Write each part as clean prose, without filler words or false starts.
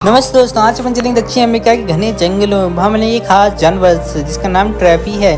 नमस्ते दोस्तों, आज अपन चलेंगे दक्षिण अमेरिका के घने जंगलों में। वहाँ मिलेंगे एक खास जानवर जिसका नाम ट्रैफी है।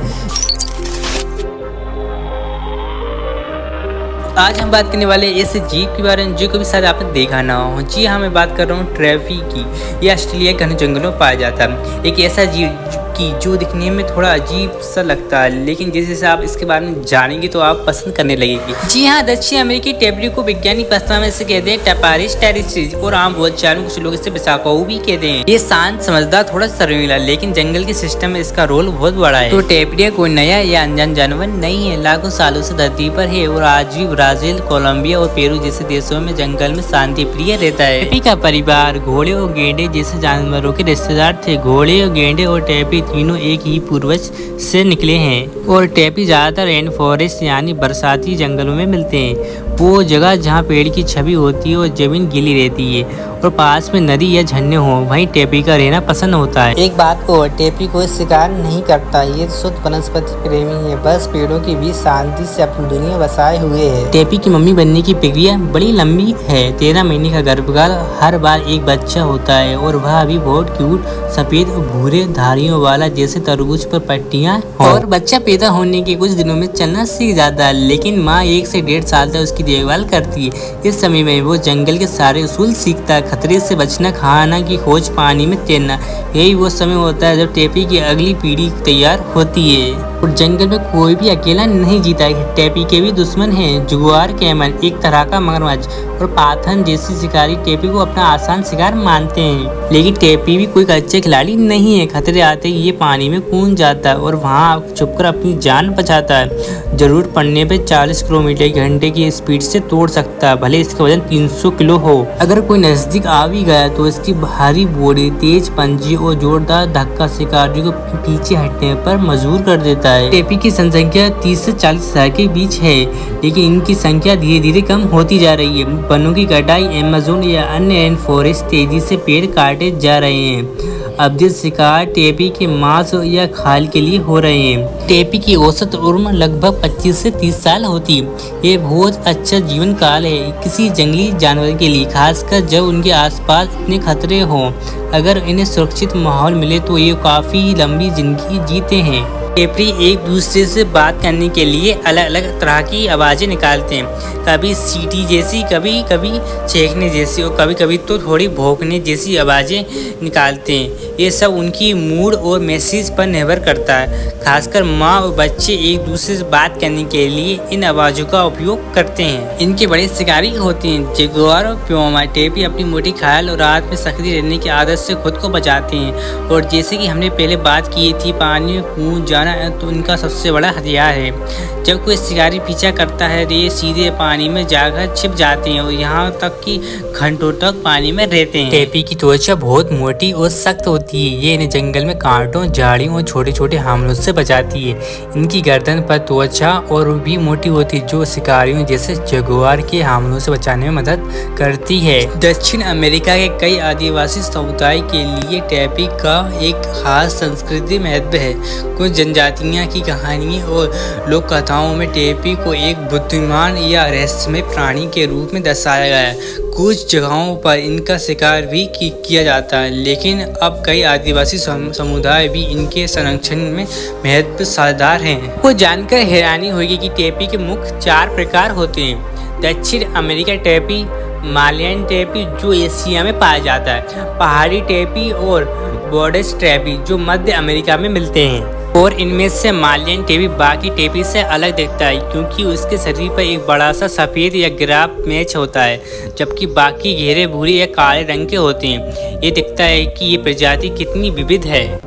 आज हम बात करने वाले ऐसे जीव के बारे में जो कभी शायद आपने देखा ना हो। जी हाँ, मैं बात कर रहा हूँ ट्रैफी की। ये ऑस्ट्रेलिया के घने जंगलों में पाया जाता है। एक ऐसा जीव की जो दिखने में थोड़ा अजीब सा लगता है, लेकिन जैसे जैसे आप इसके बारे में जानेंगे तो आप पसंद करने लगेगी। जी हाँ, दक्षिण अमेरिकी टेपरी को वैज्ञानिक भाषा में से कहते हैं टैपारिस टेरिस्ट्रिस, और आम बोलचाल में कुछ लोग इसे बिसाकाऊ भी कहते हैं। ये शांत, समझदार, थोड़ा शर्मीला, लेकिन जंगल के सिस्टम में इसका रोल बहुत बड़ा है। तो टेपरिया कोई नया या अनजान जानवर नहीं है। लाखों सालों से धरती पर है और आज भी ब्राजील, कोलंबिया और पेरू जैसे देशों में जंगल में शांति प्रिय रहता है। टेपी का परिवार घोड़े और गेंडे जैसे जानवरों के रिश्तेदार थे। घोड़े और गेंडे और टेपी तीनों एक ही पूर्वज से निकले हैं और टेपी ज्यादातर रेन फॉरेस्ट यानी बरसाती जंगलों में मिलते हैं। वो जगह जहाँ पेड़ की छवि होती है और जमीन गीली रहती है और पास में नदी या झरने हो, वहीं टेपी का रहना पसंद होता है। एक बात को, टेपी कोई शिकार नहीं करता। ये शुद्ध वनस्पति प्रेमी है, बस पेड़ों के बीच शांति से अपनी दुनिया बसाए हुए है। टेपी की मम्मी बनने की प्रक्रिया बड़ी लंबी है। 13 महीने का गर्भकाल, हर बार एक बच्चा होता है और वह भी बहुत क्यूट, सफेद और भूरे धारियों वाला, जैसे तरबूज पर पट्टियां। और बच्चा पैदा होने के कुछ दिनों में चलना सीख जाता है, लेकिन माँ 1 से 1.5 साल तक उसकी देखभाल करती है। इस समय में वो जंगल के सारे उसूल सीखता है, खतरे से बचना, खाना की खोज, पानी में तैरना। यही वो समय होता है जब टेपी की अगली पीढ़ी तैयार होती है। और जंगल में कोई भी अकेला नहीं जीता है। टेपी के भी दुश्मन हैं। जुगुआर कैमन, एक तरह का मगरमच्छ, और पाथन जैसी शिकारी टेपी को अपना आसान शिकार मानते हैं। लेकिन टेपी भी कोई अच्छा खिलाड़ी नहीं है। खतरे आते ही ये पानी में कूद जाता है और वहाँ छुपकर अपनी जान बचाता है। जरूरत पड़ने पे 40 किलोमीटर घंटे की स्पीड से तोड़ सकता है, भले इसका वजन 300 किलो हो। अगर कोई नजदीक आ भी गया तो इसकी भारी बॉडी, तेज पंजे और जोरदार धक्का शिकारी को पीछे हटने पर मजबूर कर देता है। टेपी की जनसंख्या 30 से 40 हजार के बीच है, लेकिन इनकी संख्या धीरे धीरे कम होती जा रही है। वनों की कटाई, अमेज़न या अन्य रेन फॉरेस्ट तेजी से पेड़ काटे जा रहे हैं। अब जिस शिकार टेपी के मांस या खाल के लिए हो रहे हैं। टेपी की औसत उम्र लगभग 25 से 30 साल होती है। ये बहुत अच्छा जीवन काल है किसी जंगली जानवर के लिए, खासकर जब उनके आसपास इतने खतरे हों। अगर इन्हें सुरक्षित माहौल मिले तो ये काफी लंबी जिंदगी जीते हैं। टेपरी एक दूसरे से बात करने के लिए अलग अलग तरह की आवाज़ें निकालते हैं। कभी सीटी जैसी, कभी कभी चीखने जैसी, और कभी कभी तो थोड़ी भौंकने जैसी आवाज़ें निकालते हैं। ये सब उनकी मूड और मैसेज पर निर्भर करता है। खासकर माँ और बच्चे एक दूसरे से बात करने के लिए इन आवाज़ों का उपयोग करते हैं। इनके बड़े शिकारी होते हैं। जगुआर और प्यूमा। टेपी अपनी मोटी खाल और रात में सक्रिय रहने की आदत से खुद को बचाते हैं, और जैसे कि हमने पहले बात की थी, पानी में कूद जाना तो इनका सबसे बड़ा हथियार है। जब कोई शिकारी पीछा करता है तो ये सीधे पानी में जाकर छिप जाते हैं और यहाँ तक कि घंटों तक पानी में रहते हैं। टेपी की त्वचा बहुत मोटी और सख्त होती है। ये इन्हें जंगल में कांटों, झाड़ियों और छोटे छोटे हमलों से बचाती है। इनकी गर्दन पर त्वचा और भी मोटी होती है, जो शिकारियों जैसे जगुआर के हमलों से बचाने में मदद करती है। दक्षिण अमेरिका के कई आदिवासी समुदाय के लिए टेपी का एक खास संस्कृति महत्व है। कुछ जनजातियां की कहानियों और लोक कथाओं में टेपी को एक बुद्धिमान या रहस्यमय प्राणी के रूप में दर्शाया गया है। कुछ जगहों पर इनका शिकार भी किया जाता है, लेकिन अब कई आदिवासी समुदाय भी इनके संरक्षण में महत्व साझेदार हैं। को जानकर हैरानी होगी कि टेपी के मुख्य 4 प्रकार होते हैं। दक्षिण अमेरिका टेपी, मालयन टेपी जो एशिया में पाया जाता है, पहाड़ी टेपी और बॉर्डर्स टेपी जो मध्य अमेरिका में मिलते हैं। और इनमें से मालयन टेपी बाकी टेपी से अलग दिखता है क्योंकि उसके शरीर पर एक बड़ा सा सफ़ेद या ग्राफ मैच होता है, जबकि बाकी घेरे भूरे या काले रंग के होते हैं। ये दिखता है कि ये प्रजाति कितनी विविध है।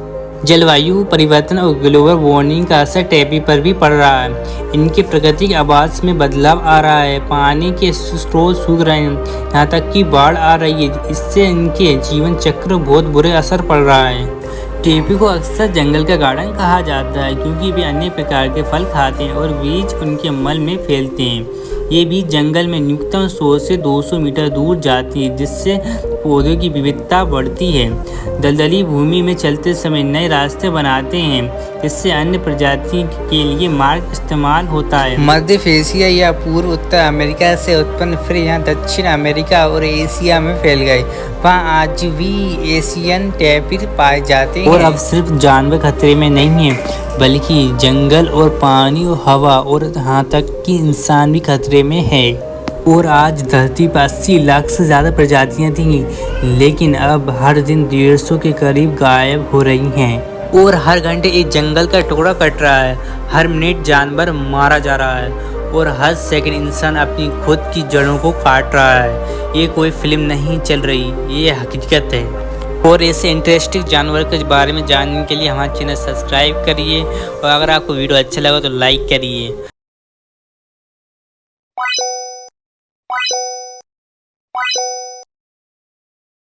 जलवायु परिवर्तन और ग्लोबल वार्मिंग का असर टेपी पर भी पड़ रहा है। इनके प्राकृतिक आवास में बदलाव आ रहा है, पानी के स्रोत सूख रहे हैं, यहाँ तक कि बाढ़ आ रही है। इससे इनके जीवन चक्र बहुत बुरे असर पड़ रहा है। टेपी को अक्सर जंगल का गार्डन कहा जाता है क्योंकि वे अन्य प्रकार के फल खाते हैं और बीज उनके मल में फैलते हैं। ये भी जंगल में न्यूनतम 100 से 200 मीटर दूर जाती है, जिससे पौधों की विविधता बढ़ती है। दलदली भूमि में चलते समय नए रास्ते बनाते हैं, जिससे अन्य प्रजातियों के लिए मार्ग इस्तेमाल होता है। मध्य एशिया या पूर्व उत्तर अमेरिका से उत्पन्न फिर यहाँ दक्षिण अमेरिका और एशिया में फैल गए। वहाँ आज भी एशियन टैपिर पाए जाते हैं। और अब सिर्फ जानवर खतरे में नहीं है, बल्कि जंगल और पानी और हवा और यहाँ तक कि इंसान भी खतरे में है। और आज धरती पर 80 लाख से ज़्यादा प्रजातियाँ थीं, लेकिन अब हर दिन 150 के करीब गायब हो रही हैं। और हर घंटे एक जंगल का टुकड़ा कट रहा है, हर मिनट जानवर मारा जा रहा है, और हर सेकंड इंसान अपनी खुद की जड़ों को काट रहा है। ये कोई फिल्म नहीं चल रही, ये हकीकत है। और ऐसे इंटरेस्टिंग जानवर के बारे में जानने के लिए हमारे चैनल सब्सक्राइब करिए, और अगर आपको वीडियो अच्छा लगा तो लाइक करिए।